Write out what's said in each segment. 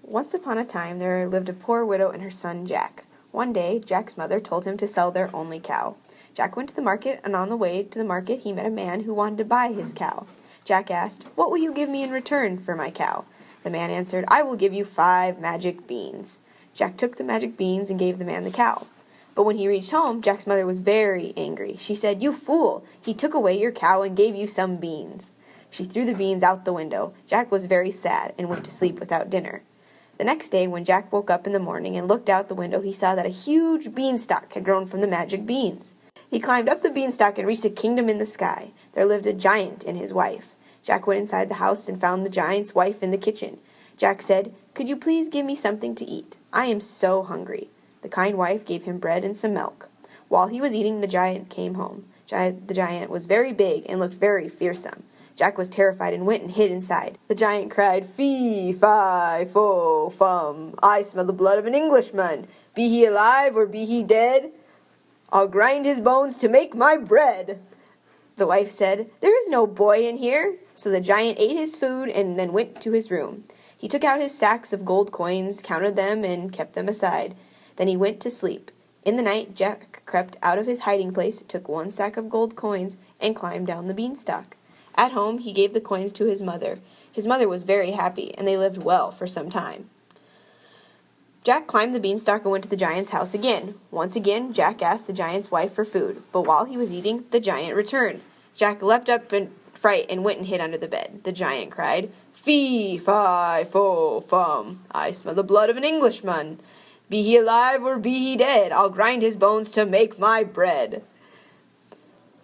Once upon a time there lived a poor widow and her son Jack. One day, Jack's mother told him to sell their only cow. Jack went to the market, and on the way to the market he met a man who wanted to buy his cow. Jack asked, "What will you give me in return for my cow?" The man answered, "I will give you 5 magic beans." Jack took the magic beans and gave the man the cow. But when he reached home, Jack's mother was very angry. She said, "You fool! He took away your cow and gave you some beans." She threw the beans out the window. Jack was very sad and went to sleep without dinner. The next day, when Jack woke up in the morning and looked out the window, he saw that a huge beanstalk had grown from the magic beans. He climbed up the beanstalk and reached a kingdom in the sky. There lived a giant and his wife. Jack went inside the house and found the giant's wife in the kitchen. Jack said, "Could you please give me something to eat? I am so hungry." The kind wife gave him bread and some milk. While he was eating, the giant came home. The giant was very big and looked very fearsome. Jack was terrified and went and hid inside. The giant cried, "Fee, fi, fo, fum. I smell the blood of an Englishman. Be he alive or be he dead, I'll grind his bones to make my bread." The wife said, "There is no boy in here." So the giant ate his food and then went to his room. He took out his sacks of gold coins, counted them, and kept them aside. Then he went to sleep. In the night, Jack crept out of his hiding place, took 1 sack of gold coins, and climbed down the beanstalk. At home, he gave the coins to his mother. His mother was very happy, and they lived well for some time. Jack climbed the beanstalk and went to the giant's house again. Once again, Jack asked the giant's wife for food, but while he was eating, the giant returned. Jack leapt up in fright and went and hid under the bed. The giant cried, "Fee, fi, fo, fum. I smell the blood of an Englishman. Be he alive or be he dead, I'll grind his bones to make my bread."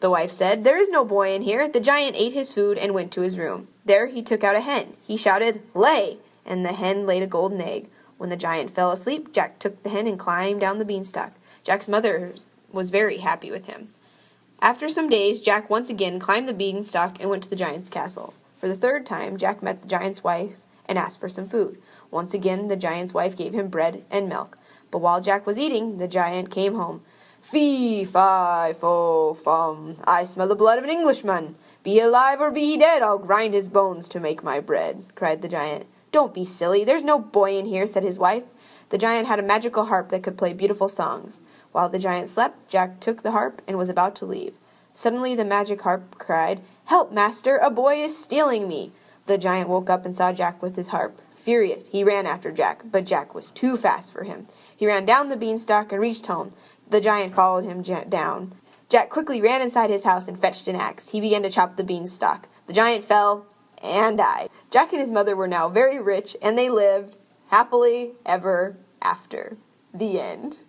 The wife said, "There is no boy in here." The giant ate his food and went to his room. There he took out a hen. He shouted, "Lay!" and the hen laid a golden egg. When the giant fell asleep, Jack took the hen and climbed down the beanstalk. Jack's mother was very happy with him. After some days, Jack once again climbed the beanstalk and went to the giant's castle. For the 3rd time, Jack met the giant's wife and asked for some food. Once again, the giant's wife gave him bread and milk. But while Jack was eating, the giant came home. "Fee, fi, fo, fum. I smell the blood of an Englishman. Be he alive or be he dead, I'll grind his bones to make my bread," cried the giant. "Don't be silly. There's no boy in here," said his wife. The giant had a magical harp that could play beautiful songs. While the giant slept, Jack took the harp and was about to leave. Suddenly the magic harp cried, "Help, master! A boy is stealing me!" The giant woke up and saw Jack with his harp. Furious, he ran after Jack, but Jack was too fast for him. He ran down the beanstalk and reached home. The giant followed him down. Jack quickly ran inside his house and fetched an axe. He began to chop the beanstalk. The giant fell and died. Jack and his mother were now very rich, and they lived happily ever after. The end.